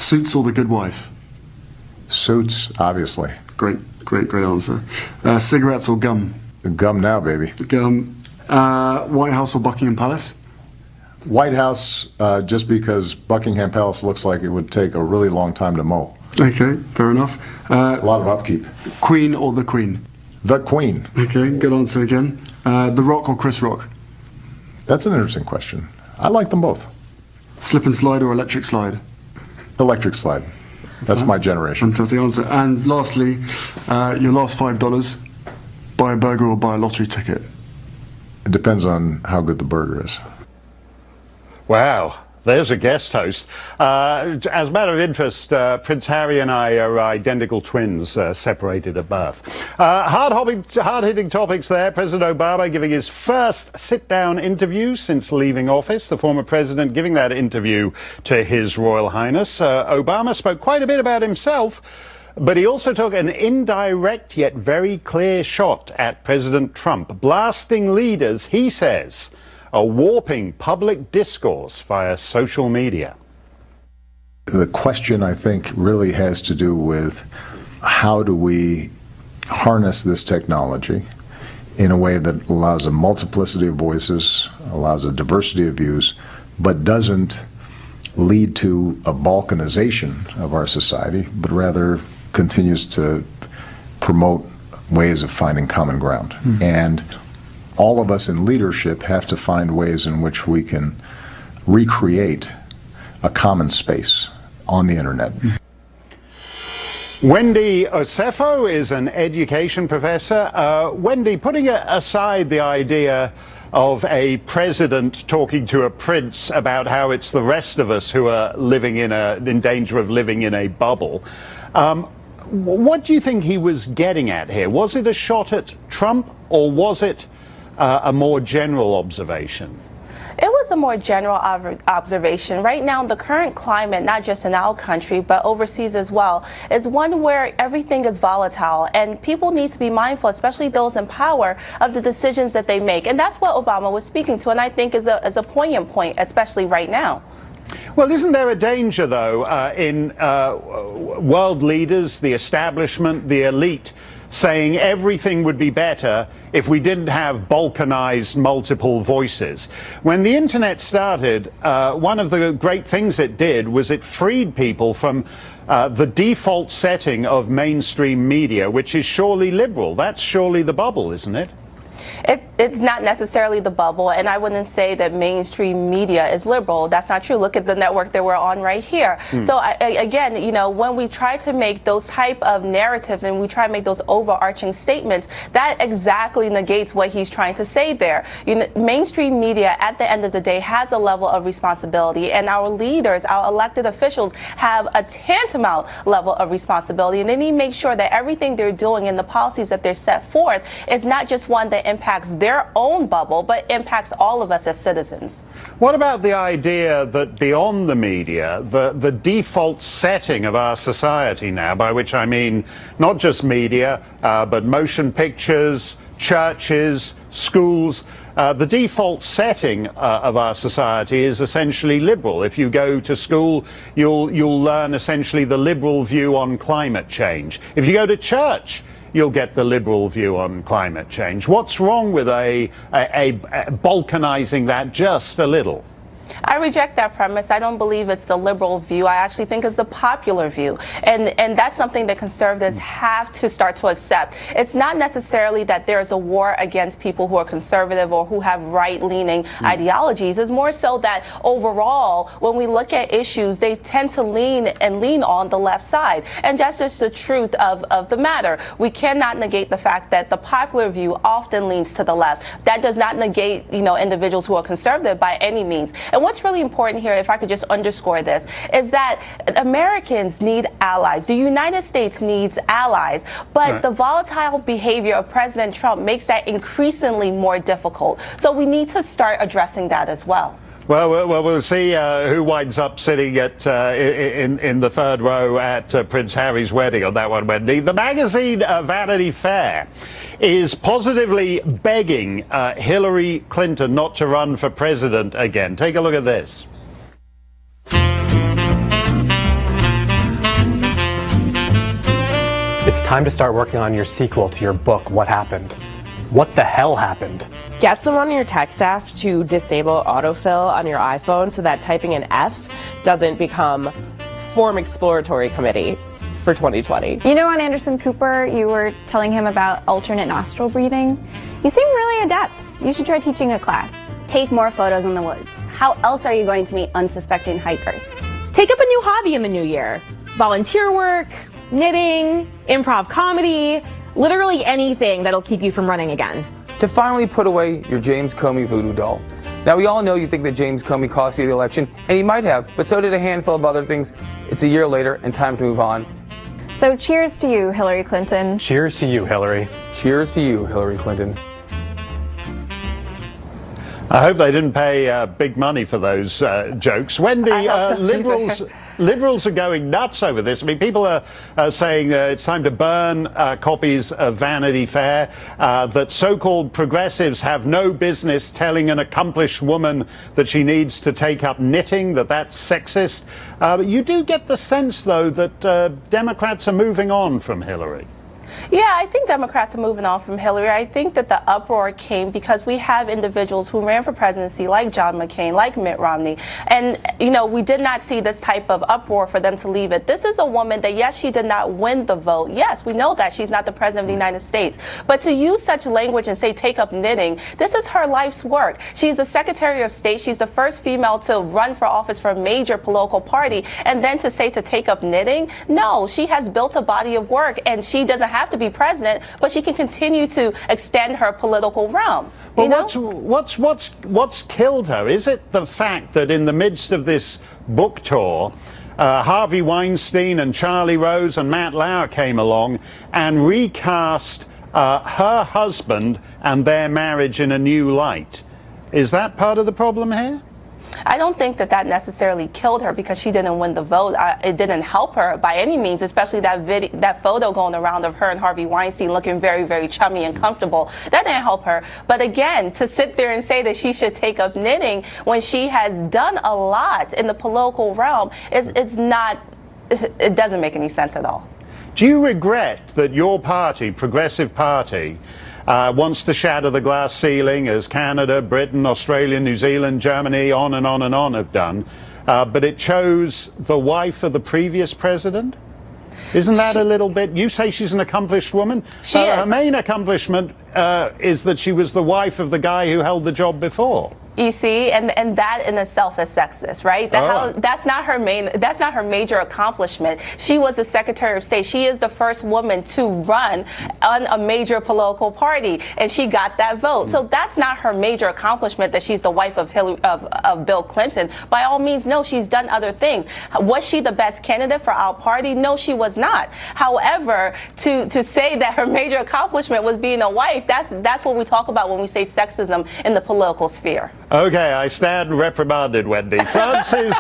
Suits or The Good Wife? Suits, obviously. Great answer. Cigarettes or gum? Gum now, baby. Gum. White House or Buckingham Palace? White House, just because Buckingham Palace looks like it would take a really long time to mow. Okay, fair enough. A lot of upkeep. Queen or the Queen? The Queen. Okay, good answer again. The Rock or Chris Rock? That's an interesting question. I like them both. Slip and slide or electric slide? Electric slide. That's my generation. Fantastic answer. And lastly, your last $5, buy a burger or buy a lottery ticket? It depends on how good the burger is. Wow, there's a guest host. As a matter of interest, Prince Harry and I are identical twins, separated at birth. Hard-hitting topics there. President Obama giving his first sit-down interview since leaving office. The former president giving that interview to His Royal Highness. Obama spoke quite a bit about himself, but he also took an indirect yet very clear shot at President Trump, blasting leaders, he says, are warping public discourse via social media. The question, I think, really has to do with how do we harness this technology in a way that allows a multiplicity of voices, allows a diversity of views, but doesn't lead to a balkanization of our society, but rather continues to promote ways of finding common ground. And all of us in leadership have to find ways in which we can recreate a common space on the internet. Wendy Osefo is an education professor. Wendy, putting aside the idea of a president talking to a prince about how it's the rest of us who are living in danger of living in a bubble, what do you think he was getting at here? Was it a shot at Trump, or was it a more general observation? It was a more general observation. Right now, the current climate, not just in our country, but overseas as well, is one where everything is volatile, and people need to be mindful, especially those in power, of the decisions that they make. And that's what Obama was speaking to, and I think is a poignant point, especially right now. Well, isn't there a danger, though, in world leaders, the establishment, the elite, saying everything would be better if we didn't have balkanized multiple voices? When the internet started, one of the great things it did was it freed people from the default setting of mainstream media, which is surely liberal. That's surely the bubble, isn't it? It's not necessarily the bubble, and I wouldn't say that mainstream media is liberal. That's not true. Look at the network that we're on right here. So again, you know, when we try to make those type of narratives and we try to make those overarching statements, that exactly negates what he's trying to say there. You know, mainstream media at the end of the day has a level of responsibility, and our leaders, our elected officials, have a tantamount level of responsibility, and they need to make sure that everything they're doing and the policies that they're set forth is not just one that impacts their own bubble, but impacts all of us as citizens. What about the idea that beyond the media, the default setting of our society now, by which I mean not just media, but motion pictures, churches, schools, the default setting of our society is essentially liberal. If you go to school, you'll learn essentially the liberal view on climate change. If you go to church, you'll get the liberal view on climate change. What's wrong with a balkanizing that just a little? I reject that premise. I don't believe it's the liberal view. I actually think it's the popular view. And that's something that conservatives have to start to accept. It's not necessarily that there's a war against people who are conservative or who have right-leaning ideologies. It's more so that overall, when we look at issues, they tend to lean on the left side. And that's just the truth of the matter. We cannot negate the fact that the popular view often leans to the left. That does not negate, you know, individuals who are conservative by any means. And what's really important here, if I could just underscore this, is that Americans need allies. The United States needs allies. But the volatile behavior of President Trump makes that increasingly more difficult. So we need to start addressing that as well. Well, we'll see who winds up sitting at in the third row at Prince Harry's wedding on that one, Wendy. The magazine Vanity Fair is positively begging Hillary Clinton not to run for president again. Take a look at this. time to start working on your sequel to your book, What Happened? What the hell happened? Get someone on your tech staff to disable autofill on your iPhone so that typing an F doesn't become Form Exploratory Committee for 2020. You know, on Anderson Cooper, you were telling him about alternate nostril breathing. You seem really adept. You should try teaching a class. Take more photos in the woods. How else are you going to meet unsuspecting hikers? Take up a new hobby in the new year. Volunteer work, knitting, improv comedy, literally anything that'll keep you from running again. To finally put away your James Comey voodoo doll. Now, we all know you think that James Comey cost you the election, and he might have, but so did a handful of other things. It's a year later, and time to move on. So cheers to you, Hillary Clinton. Cheers to you, Hillary. Cheers to you, Hillary Clinton. I hope they didn't pay big money for those jokes. Wendy, liberals are going nuts over this. I mean, people are saying it's time to burn copies of Vanity Fair, that so-called progressives have no business telling an accomplished woman that she needs to take up knitting, that's sexist. But you do get the sense, though, that Democrats are moving on from Hillary. Yeah, I think Democrats are moving on from Hillary. I think that the uproar came because we have individuals who ran for presidency like John McCain, like Mitt Romney. And, you know, we did not see this type of uproar for them to leave it. This is a woman that, yes, she did not win the vote. Yes, we know that she's not the president of the United States. But to use such language and say take up knitting, this is her life's work. She's the Secretary of State. She's the first female to run for office for a major political party. And then to say to take up knitting? No, she has built a body of work and she doesn't have to be president, but she can continue to extend her political realm. Well, what's killed her? Is it the fact that in the midst of this book tour, Harvey Weinstein and Charlie Rose and Matt Lauer came along and recast her husband and their marriage in a new light? Is that part of the problem here? I don't think that necessarily killed her because she didn't win the vote. It didn't help her by any means, especially that photo going around of her and Harvey Weinstein looking very, very chummy and comfortable. That didn't help her. But again, to sit there and say that she should take up knitting when she has done a lot in the political realm it doesn't make any sense at all. Do you regret that your party, Progressive Party, wants to shatter the glass ceiling, as Canada, Britain, Australia, New Zealand, Germany, on and on and on have done, but it chose the wife of the previous president? Isn't that a little bit... You say she's an accomplished woman? She is. Her main accomplishment is that she was the wife of the guy who held the job before. You see, and that in itself is sexist, right? That's not her major accomplishment. She was the Secretary of State. She is the first woman to run on a major political party, and she got that vote. So that's not her major accomplishment, that she's the wife of Bill Clinton. By all means, no, she's done other things. Was she the best candidate for our party? No, she was not. However, to say that her major accomplishment was being a wife, that's what we talk about when we say sexism in the political sphere. Okay, I stand reprimanded, Wendy. France is